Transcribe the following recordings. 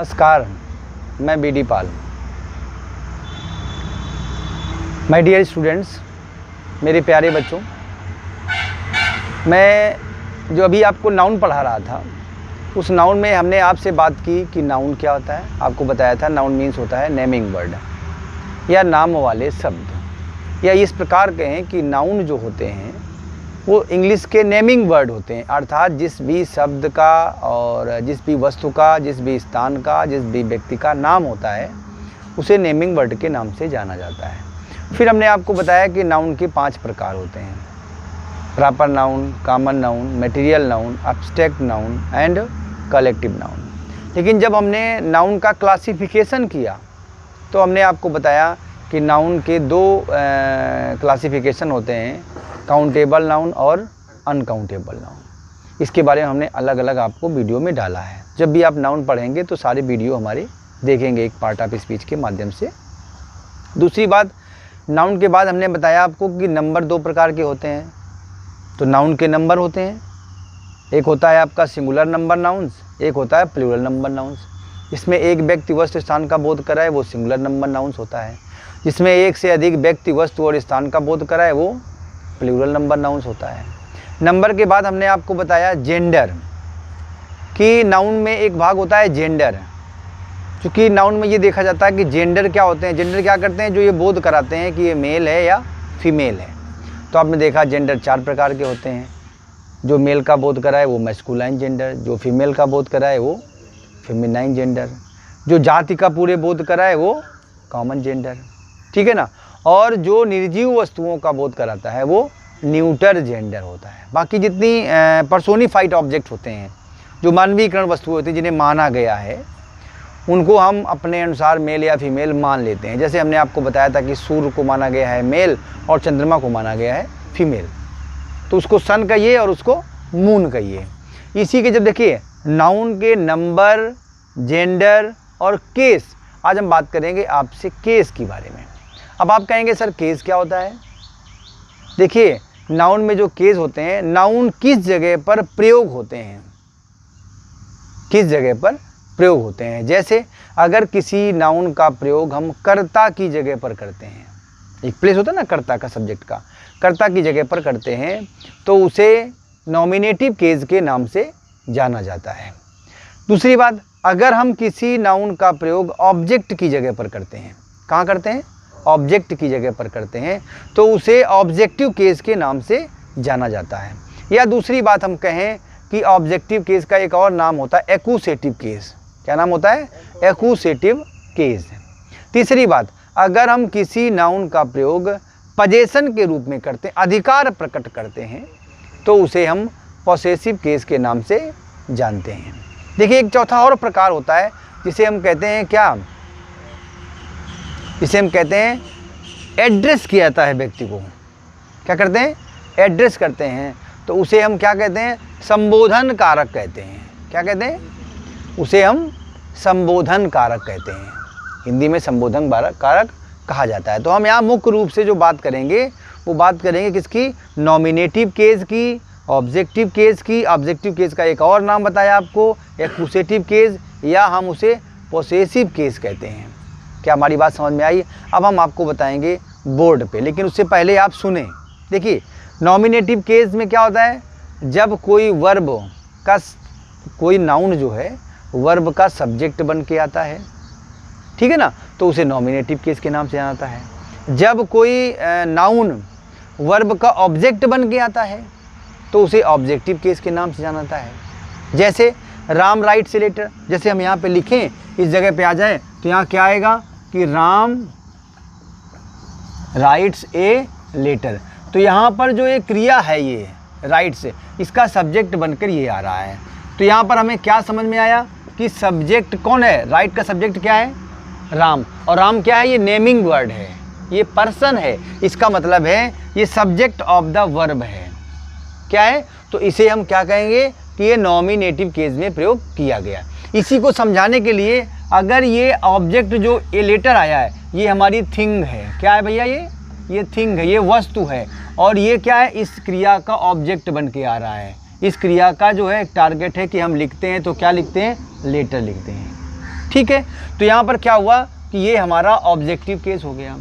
नमस्कार, मैं B D Pal. My dear students, मेरे प्यारे बच्चों, मैं जो अभी आपको नाउन पढ़ा रहा था, उस नाउन में हमने आपसे बात की कि नाउन क्या होता है। आपको बताया था नाउन मीन्स होता है नेमिंग वर्ड या नाम वाले शब्द, या इस प्रकार कहें कि नाउन जो होते हैं वो इंग्लिश के नेमिंग वर्ड होते हैं, अर्थात जिस भी शब्द का और जिस भी वस्तु का, जिस भी स्थान का, जिस भी व्यक्ति का नाम होता है उसे नेमिंग वर्ड के नाम से जाना जाता है। फिर हमने आपको बताया कि नाउन के 5 प्रकार होते हैं: proper noun, common noun, material noun, abstract noun and collective noun. लेकिन जब हमने नाउन का क्लासिफिकेशन किया तो हमने आपको बताया कि नाउन के 2 क्लासिफिकेशन होते हैं, काउंटेबल नाउन और अनकाउंटेबल नाउन। इसके बारे में हमने अलग अलग आपको वीडियो में डाला है। जब भी आप नाउन पढ़ेंगे तो सारे वीडियो हमारे देखेंगे एक पार्ट ऑफ स्पीच के माध्यम से। दूसरी बात, नाउन के बाद हमने बताया आपको कि नंबर 2 प्रकार के होते हैं। तो नाउन के नंबर होते हैं, एक होता है आपका सिंगुलर नंबर नाउन्स, एक होता है प्लूरल नंबर नाउन्स। इसमें एक व्यक्ति वस्तु स्थान का बोध कराए वो सिंगुलर नंबर नाउन्स होता है। जिसमें एक से अधिक व्यक्ति वस्तु और स्थान का बोध कराए वो प्लूरल नंबर नाउन्स होता है। नंबर के बाद हमने आपको बताया जेंडर, कि नाउन में एक भाग होता है जेंडर। क्योंकि नाउन में ये देखा जाता है कि जेंडर क्या होते हैं, जेंडर क्या करते हैं, जो ये बोध कराते हैं कि ये मेल है या फीमेल है। तो आपने देखा जेंडर 4 प्रकार के होते हैं। जो मेल का बोध कराए वो मैस्कुलाइन जेंडर, जो फीमेल का बोध कराए वो फेमिनाइन जेंडर, जो जाति का पूरे बोध कराए वो कॉमन जेंडर, ठीक है ना। और जो निर्जीव वस्तुओं का बोध कराता है वो न्यूटर जेंडर होता है। बाकी जितनी पर्सोनिफाइड ऑब्जेक्ट होते हैं, जो मानवीकरण वस्तुएं होती हैं, जिन्हें माना गया है, उनको हम अपने अनुसार मेल या फीमेल मान लेते हैं। जैसे हमने आपको बताया था कि सूर्य को माना गया है मेल और चंद्रमा को माना गया है फीमेल, तो उसको सन कहिए और उसको मून कहिए। इसी के जब देखिए नाउन के नंबर, जेंडर और केस, आज हम बात करेंगे आपसे केस के बारे में। अब आप कहेंगे सर केस क्या होता है। देखिए नाउन में जो केस होते हैं, नाउन किस जगह पर प्रयोग होते हैं, किस जगह पर प्रयोग होते हैं। जैसे अगर किसी नाउन का प्रयोग हम कर्ता की जगह पर करते हैं, एक प्लेस होता है ना कर्ता का, सब्जेक्ट का, कर्ता की जगह पर करते हैं तो उसे नॉमिनेटिव केस के नाम से जाना जाता है। दूसरी बात, अगर हम किसी नाउन का प्रयोग ऑब्जेक्ट की जगह पर करते हैं, कहाँ करते हैं, ऑब्जेक्ट की जगह पर करते हैं, तो उसे ऑब्जेक्टिव केस के नाम से जाना जाता है। या दूसरी बात हम कहें कि ऑब्जेक्टिव केस का एक और नाम होता है एक्यूसेटिव केस। क्या नाम होता है, एक्यूसेटिव केस। तीसरी बात, अगर हम किसी नाउन का प्रयोग पजेशन के रूप में करते हैं, अधिकार प्रकट करते हैं, तो उसे हम पॉसेसिव केस के नाम से जानते हैं। देखिए एक चौथा और प्रकार होता है जिसे हम कहते हैं क्या, इसे हम कहते हैं एड्रेस किया जाता है व्यक्ति को। क्या करते हैं, एड्रेस करते हैं, तो उसे हम क्या कहते हैं, संबोधन कारक कहते हैं। क्या कहते हैं, उसे हम संबोधन कारक कहते हैं। हिंदी में संबोधन कारक कहा जाता है। तो हम यहाँ मुख्य रूप से जो बात करेंगे वो बात करेंगे किसकी, नॉमिनेटिव केस की, ऑब्जेक्टिव केस की। ऑब्जेक्टिव केस का एक और नाम बताया आपको, एक्यूसेटिव केस, या हम उसे पोसेसिव केस कहते हैं। क्या हमारी बात समझ में आई। अब हम आपको बताएंगे बोर्ड पे, लेकिन उससे पहले आप सुने। देखिए नॉमिनेटिव केस में क्या होता है, जब कोई वर्ब का, कोई नाउन जो है वर्ब का सब्जेक्ट बन के आता है, ठीक है ना, तो उसे नॉमिनेटिव केस के नाम से जाना जाता है। जब कोई नाउन वर्ब का ऑब्जेक्ट बन के आता है तो उसे ऑब्जेक्टिव केस के नाम से जाना जाता है। जैसे राम राइट्स ए लेटर, जैसे हम यहाँ पे लिखें, इस जगह पे आ जाए तो यहाँ क्या आएगा कि राम राइट्स ए लेटर। तो यहाँ पर जो एक क्रिया है ये राइट्स, इसका सब्जेक्ट बनकर ये आ रहा है। तो यहाँ पर हमें क्या समझ में आया कि सब्जेक्ट कौन है, राइट का सब्जेक्ट क्या है, राम। और राम क्या है, ये नेमिंग वर्ड है, ये पर्सन है। इसका मतलब है ये सब्जेक्ट ऑफ द वर्ब है। क्या है, तो इसे हम क्या कहेंगे कि ये नॉमिनेटिव केस में प्रयोग किया गया। इसी को समझाने के लिए, अगर ये ऑब्जेक्ट जो ए लेटर आया है ये हमारी थिंग है। क्या है भैया, ये थिंग है, ये वस्तु है, और ये क्या है, इस क्रिया का ऑब्जेक्ट बन के आ रहा है। इस क्रिया का जो है एक टारगेट है कि हम लिखते हैं तो क्या लिखते हैं, लेटर लिखते हैं। ठीक है, तो यहाँ पर क्या हुआ कि ये हमारा ऑब्जेक्टिव केस हो गया।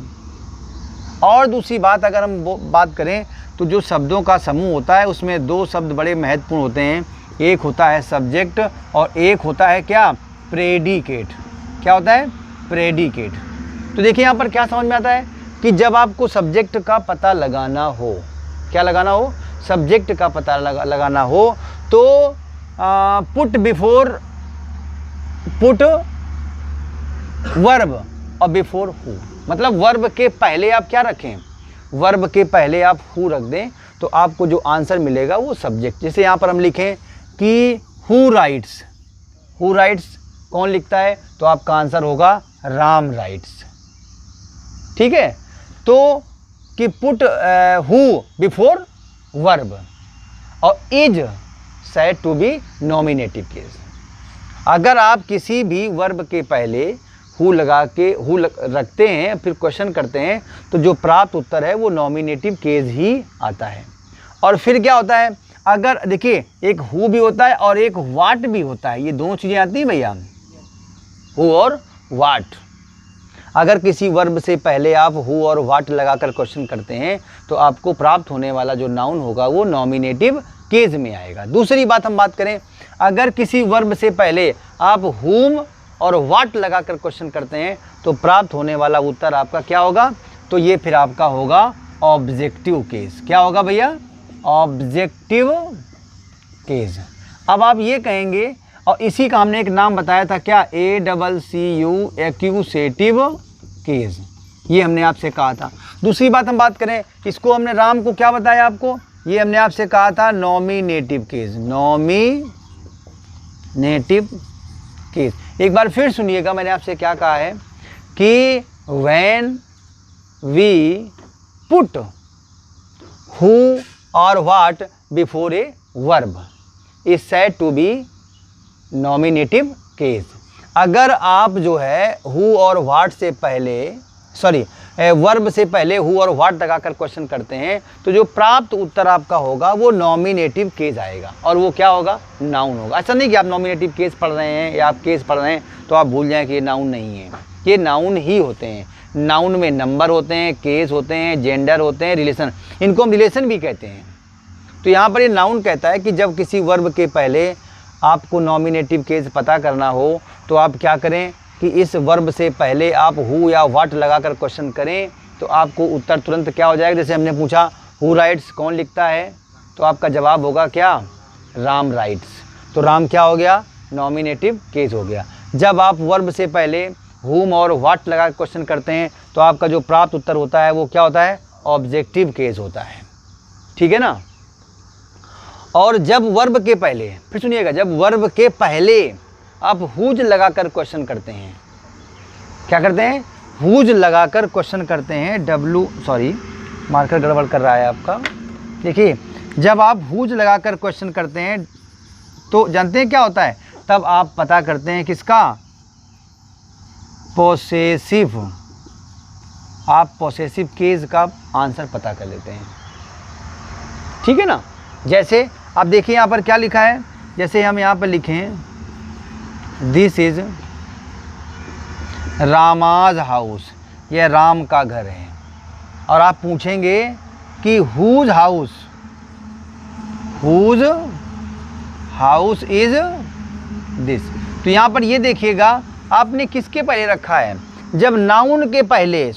और दूसरी बात अगर हम बात करें तो जो शब्दों का समूह होता है उसमें दो शब्द बड़े महत्वपूर्ण होते हैं, एक होता है सब्जेक्ट और एक होता है क्या, प्रेडिकेट। क्या होता है, प्रेडिकेट। तो देखिए यहाँ पर क्या समझ में आता है कि जब आपको सब्जेक्ट का पता लगाना हो, क्या लगाना हो, सब्जेक्ट का पता लगाना हो तो पुट बिफोर, पुट वर्ब और बिफोर हु, मतलब वर्ब के पहले आप क्या रखें, वर्ब के पहले आप हु रख दें तो आपको जो आंसर मिलेगा वो सब्जेक्ट। जैसे यहाँ पर हम लिखें कि हु राइट्स, हु राइट्स कौन लिखता है, तो आपका आंसर होगा राम राइट्स। ठीक है, तो कि पुट हु बिफोर वर्ब और is said to be nominative case. अगर आप किसी भी वर्ब के पहले हु लगा के रखते हैं फिर क्वेश्चन करते हैं तो जो प्राप्त उत्तर है वो नॉमिनेटिव केस ही आता है। और फिर क्या होता है, अगर देखिए एक हु भी होता है और एक वाट भी होता है, ये दोनों चीज़ें आती हैं भैया, हु और वाट। अगर किसी वर्ब से पहले आप हु और वाट लगाकर क्वेश्चन करते हैं तो आपको प्राप्त होने वाला जो नाउन होगा वो नॉमिनेटिव केस में आएगा। दूसरी बात हम बात करें, अगर किसी वर्ब से पहले आप हुम और वाट लगाकर क्वेश्चन करते हैं तो प्राप्त होने वाला उत्तर आपका क्या होगा, तो ये फिर आपका होगा ऑब्जेक्टिव केस। क्या होगा भैया, ऑब्जेक्टिव केस। अब आप ये कहेंगे, और इसी का हमने एक नाम बताया था क्या, ACCU एक्यूसेटिव केस, ये हमने आपसे कहा था। दूसरी बात हम बात करें, इसको हमने राम को क्या बताया आपको, ये हमने आपसे कहा था नॉमिनेटिव केस, नॉमिनेटिव केस। एक बार फिर सुनिएगा मैंने आपसे क्या कहा है कि व्हेन वी पुट हु और what before a verb is said to be nominative case. अगर आप जो है हु और व्हाट से पहले, सॉरी वर्ब से पहले हु और व्हाट लगाकर क्वेश्चन करते हैं तो जो प्राप्त उत्तर आपका होगा वो नॉमिनेटिव केस आएगा और वो क्या होगा, नाउन होगा। ऐसा नहीं कि आप नॉमिनेटिव केस पढ़ रहे हैं या आप केस पढ़ रहे हैं तो आप भूल जाएं कि ये नाउन नहीं है, ये नाउन ही होते हैं। नाउन में नंबर होते हैं, केस होते हैं, जेंडर होते हैं, रिलेशन, इनको हम रिलेशन भी कहते हैं। तो यहाँ पर ये नाउन कहता है कि जब किसी वर्ब के पहले आपको नॉमिनेटिव केस पता करना हो तो आप क्या करें कि इस वर्ब से पहले आप हु या व्हाट लगाकर क्वेश्चन करें तो आपको उत्तर तुरंत क्या हो जाएगा। जैसे हमने पूछा हु राइट्स कौन लिखता है, तो आपका जवाब होगा क्या, राम राइट्स। तो राम क्या हो गया, नॉमिनेटिव केस हो गया। जब आप वर्ब से पहले हुम और व्हाट लगा क्वेश्चन करते हैं तो आपका जो प्राप्त उत्तर होता है वो क्या होता है, ऑब्जेक्टिव केस होता है। ठीक है ना। और जब वर्ब के पहले, फिर सुनिएगा, जब वर्ब के पहले आप हुज लगाकर क्वेश्चन करते हैं, क्या करते हैं, हुज लगाकर क्वेश्चन करते हैं, मार्कर गड़बड़ कर रहा है आपका। देखिए जब आप हुज लगाकर क्वेश्चन करते हैं तो जानते हैं क्या होता है, तब आप पता करते हैं किसका, पोसेसिव। आप पोसेसिव केस का आंसर पता कर लेते हैं। ठीक है ना। जैसे आप देखिए यहाँ पर क्या लिखा है, जैसे हम यहाँ पर लिखें दिस इज रामाज हाउस, यह राम का घर है, और आप पूछेंगे कि whose house, whose house is this. तो यहाँ पर ये देखिएगा आपने किसके पहले रखा है, जब नाउन के पहले,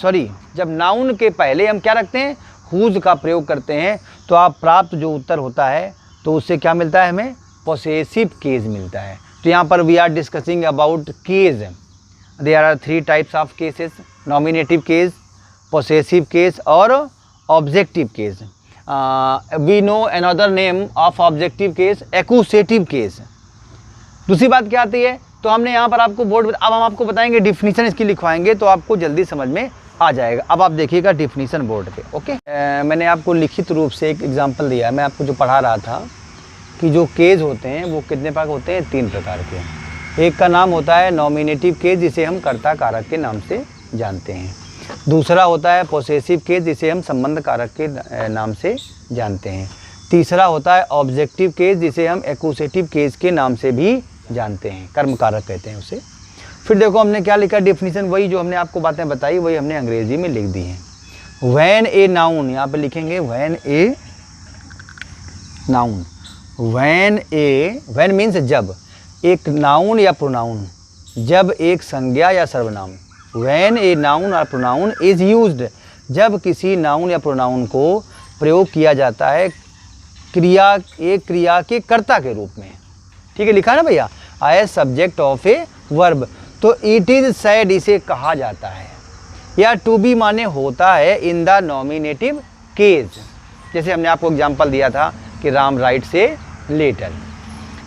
जब नाउन के पहले हम क्या रखते हैं, हुज का प्रयोग करते हैं तो आप प्राप्त जो उत्तर होता है तो उससे क्या मिलता है, हमें पोसेसिव केस मिलता है। तो यहाँ पर we are discussing about case. There are 3 types of cases, nominative case, possessive case और objective case. We know another name of objective case, accusative case. दूसरी बात क्या आती है, तो हमने यहाँ पर आपको बोर्ड, अब हम आपको बताएंगे डिफिनीशन इसकी लिखवाएंगे तो आपको जल्दी समझ में आ जाएगा। अब आप देखिएगा डिफिनीशन बोर्ड पे। ओके, मैंने आपको लिखित रूप से एक एग्जांपल दिया है, मैं आपको जो पढ़ा रहा था कि जो केस होते हैं वो कितने प्रकार होते हैं, 3 प्रकार के। एक का नाम होता है नॉमिनेटिव केस, जिसे हम कर्ता कारक के नाम से जानते हैं। दूसरा होता है पोसेसिव केस, जिसे हम संबंध कारक के नाम से जानते हैं। तीसरा होता है ऑब्जेक्टिव केस, जिसे हम एक्यूसेटिव केस के नाम से भी जानते हैं, कर्म कारक कहते हैं उसे। फिर देखो हमने क्या लिखा डेफिनेशन, वही जो हमने आपको बातें बताई वही हमने अंग्रेजी में लिख दी हैं। व्हेन ए नाउन, यहाँ पे लिखेंगे when a noun, when means जब, एक नाउन या प्रोनाउन, जब एक संज्ञा या सर्वनाम, व्हेन ए नाउन और प्रोनाउन इज यूज्ड, जब किसी नाउन या प्रोनाउन को प्रयोग किया जाता है एक क्रिया के कर्ता के रूप में, ठीक है, लिखा ना भैया, as subject of a verb, तो इट इज सेड, इसे कहा जाता है, या टू बी माने होता है इन द नॉमिनेटिव केस, जैसे हमने आपको एग्जांपल दिया था कि राम राइट से लेटर।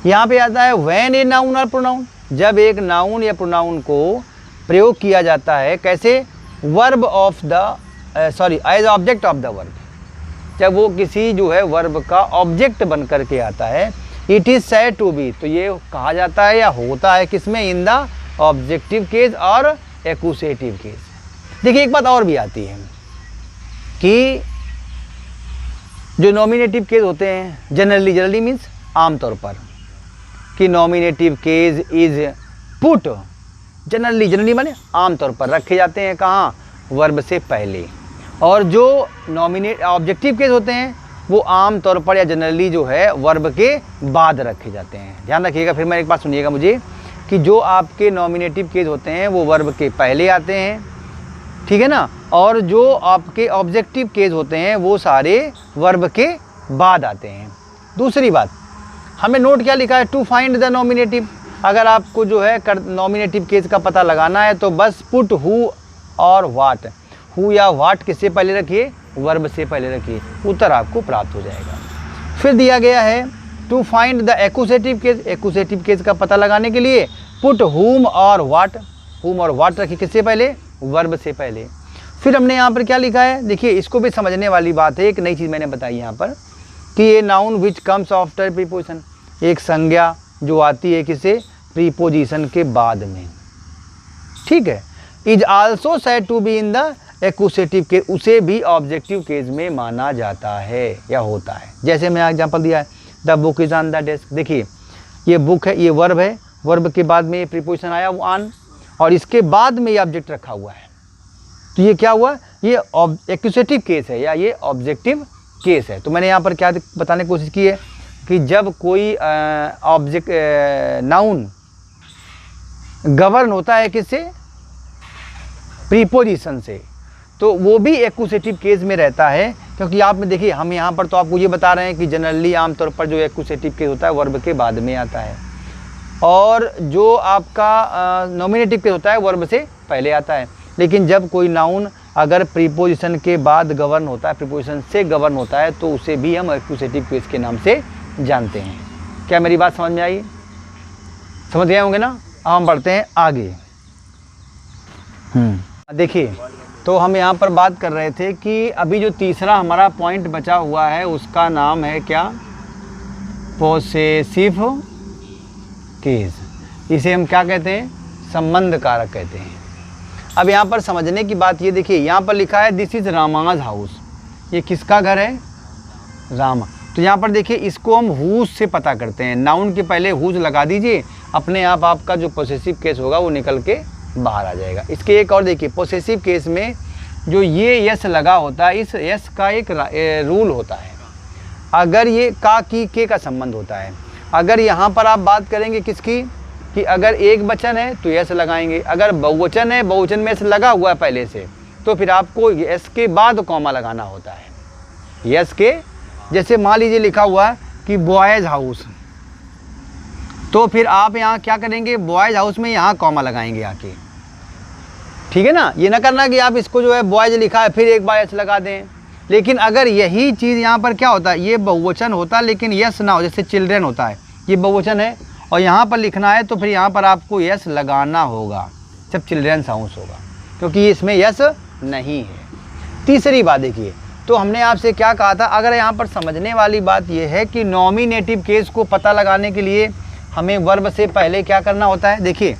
यहाँ पे आता है व्हेन ए नाउन और प्रोनाउन, जब एक नाउन या प्रोनाउन को प्रयोग किया जाता है कैसे, verb of the as object of the verb, जब वो किसी जो है वर्ब का ऑब्जेक्ट बन करके आता है, it is said to be, तो ये कहा जाता है या होता है किसमें, इन द ऑब्जेक्टिव केस और एक्यूसेटिव केस। देखिए एक बात और भी आती है कि जो नॉमिनेटिव केस होते हैं जनरली मीन्स आमतौर पर, कि nominative case is put, generally माने आमतौर पर रखे जाते हैं कहाँ, वर्ब से पहले, और जो ऑब्जेक्टिव केस होते हैं वो आमतौर पर या जनरली जो है वर्ब के बाद रखे जाते हैं। ध्यान रखिएगा, फिर मैं एक बात सुनिएगा मुझे, कि जो आपके नॉमिनेटिव केस होते हैं वो वर्ब के पहले आते हैं, ठीक है ना, और जो आपके ऑब्जेक्टिव केस होते हैं वो सारे वर्ब के बाद आते हैं। दूसरी बात, हमें नोट क्या लिखा है, टू फाइंड द नॉमिनेटिव, अगर आपको जो है नॉमिनेटिव केस का पता लगाना है तो बस पुट हु और वाट, हु या वाट किससे पहले रखिए, वर्ब से पहले रखिए, उत्तर आपको प्राप्त हो जाएगा। फिर दिया गया है to find the accusative case, accusative case का पता लगाने के लिए पुट हुम और वाट रखिए किससे पहले, वर्ब से पहले। फिर हमने यहाँ पर क्या लिखा है, देखिए इसको भी समझने वाली बात है, एक नई चीज़ मैंने बताई यहाँ पर कि ये noun which comes after preposition, एक संज्ञा जो आती है किसे, प्रीपोजिशन के बाद में, ठीक है, is also said to be in the accusative case, उसे भी ऑब्जेक्टिव केस में माना जाता है या होता है। जैसे मैं एग्जांपल दिया है, the book is on the desk, देखिए ये बुक है, ये वर्ब है, वर्ब के बाद में ये प्रीपोजिशन आया वो ऑन, और इसके बाद में ये ऑब्जेक्ट रखा हुआ है, तो ये क्या हुआ, ये एक्यूसेटिव केस है या ये ऑब्जेक्टिव केस है। तो मैंने यहाँ पर क्या बताने की कोशिश की है कि जब कोई ऑब्जेक्ट नाउन गवर्न होता है किससे, प्रीपोजिशन से, तो वो भी एक्यूसेटिव केस में रहता है, क्योंकि आप में देखिए हम यहाँ पर तो आपको ये बता रहे हैं कि जनरली आमतौर पर जो एक्यूसेटिव केस होता है वर्ब के बाद में आता है, और जो आपका नॉमिनेटिव केस होता है वर्ब से पहले आता है। लेकिन जब कोई नाउन अगर प्रीपोजिशन के बाद गवर्न होता है, प्रीपोजिशन से गवर्न होता है, तो उसे भी हम एक्यूसेटिव केस के नाम से जानते हैं। क्या मेरी बात समझ में आई, समझ गए होंगे ना। अब हम बढ़ते हैं आगे। देखिए तो हम यहाँ पर बात कर रहे थे कि अभी जो तीसरा हमारा पॉइंट बचा हुआ है उसका नाम है क्या, पोसेसिव केस। इसे हम क्या कहते हैं, संबंध कारक कहते हैं। अब यहाँ पर समझने की बात ये देखिए, यहाँ पर लिखा है दिस इज़ रामाज हाउस, ये किसका घर है, रामा। तो यहाँ पर देखिए इसको हम हुज से पता करते हैं, नाउन के पहले हुज लगा दीजिए, अपने आप आपका जो पोसेसिव केस होगा वो निकल के बाहर आ जाएगा। इसके एक और देखिए, पोसेसिव केस में जो ये यस लगा होता है, इस यस का एक रूल होता है। अगर ये का की के का संबंध होता है, अगर यहाँ पर आप बात करेंगे किसकी, कि अगर एक वचन है तो यस लगाएंगे, अगर बहुवचन है, बहुवचन में यस लगा हुआ है पहले से, तो फिर आपको यस के बाद कॉमा लगाना होता है। यस के, जैसे मान लीजिए लिखा हुआ है कि बॉयज़ हाउस, तो फिर आप यहाँ क्या करेंगे, बॉयज़ हाउस में यहाँ कॉमा लगाएंगे आके, ठीक है ना। ये ना करना कि आप इसको जो है बॉयज़ लिखा है फिर एक बार यस लगा दें। लेकिन अगर यही चीज़ यहाँ पर क्या होता है, ये बहुवचन होता है लेकिन यस ना हो, जैसे चिल्ड्रेन होता है, ये बहुवचन है और यहाँ पर लिखना है, तो फिर यहाँ पर आपको यस लगाना होगा जब चिल्ड्रेन्स हाउस होगा, क्योंकि इसमें यस नहीं है। तीसरी बात देखिए, तो हमने आपसे क्या कहा था, अगर यहाँ पर समझने वाली बात यह है कि नॉमिनेटिव केस को पता लगाने के लिए हमें वर्ब से पहले क्या करना होता है। देखिए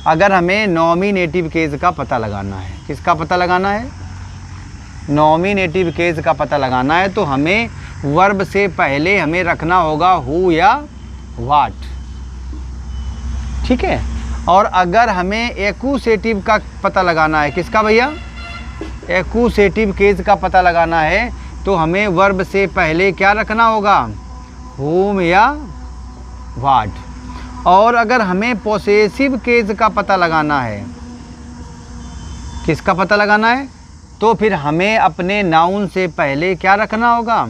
अगर हमें नॉमिनेटिव केस का पता लगाना है, किसका पता लगाना है, नॉमिनेटिव केस का पता लगाना है, तो हमें वर्ब से पहले हमें रखना होगा हु या वाट, ठीक है। और अगर हमें एक्यूसेटिव का पता लगाना है, किसका भैया, एक्यूसेटिव केस का पता लगाना है, तो हमें वर्ब से पहले क्या रखना होगा, whom या what। और अगर हमें पोसेसिव केस का पता लगाना है, किसका पता लगाना है, तो फिर हमें अपने नाउन से पहले क्या रखना होगा,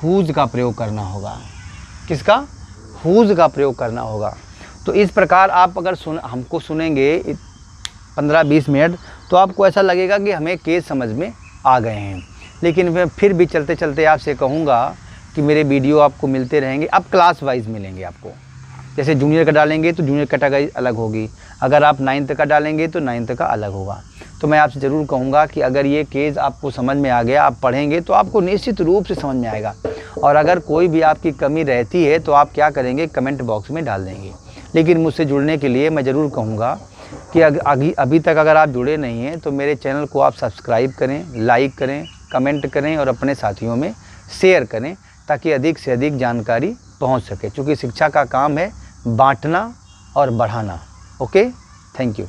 whose का प्रयोग करना होगा। किसका, whose का प्रयोग करना होगा। तो इस प्रकार आप अगर हमको सुनेंगे 15-20 मिनट, तो आपको ऐसा लगेगा कि हमें केस समझ में आ गए हैं। लेकिन मैं फिर भी चलते चलते आपसे कहूँगा कि मेरे वीडियो आपको मिलते रहेंगे। अब क्लास वाइज मिलेंगे आपको, जैसे जूनियर का डालेंगे तो जूनियर कैटेगरी अलग होगी, अगर आप 9th का डालेंगे तो 9th का अलग होगा। तो मैं आपसे ज़रूर कहूँगा कि अगर ये केस आपको समझ में आ गया, आप पढ़ेंगे तो आपको निश्चित रूप से समझ में आएगा। और अगर कोई भी आपकी कमी रहती है तो आप क्या करेंगे, कमेंट बॉक्स में डाल देंगे। लेकिन मुझसे जुड़ने के लिए मैं ज़रूर कहूँगा कि अभी तक अगर आप जुड़े नहीं हैं तो मेरे चैनल को आप सब्सक्राइब करें, लाइक करें, कमेंट करें और अपने साथियों में शेयर करें, ताकि अधिक से अधिक जानकारी पहुंच सके। क्योंकि शिक्षा का काम है बांटना और बढ़ाना। Okay, thank you.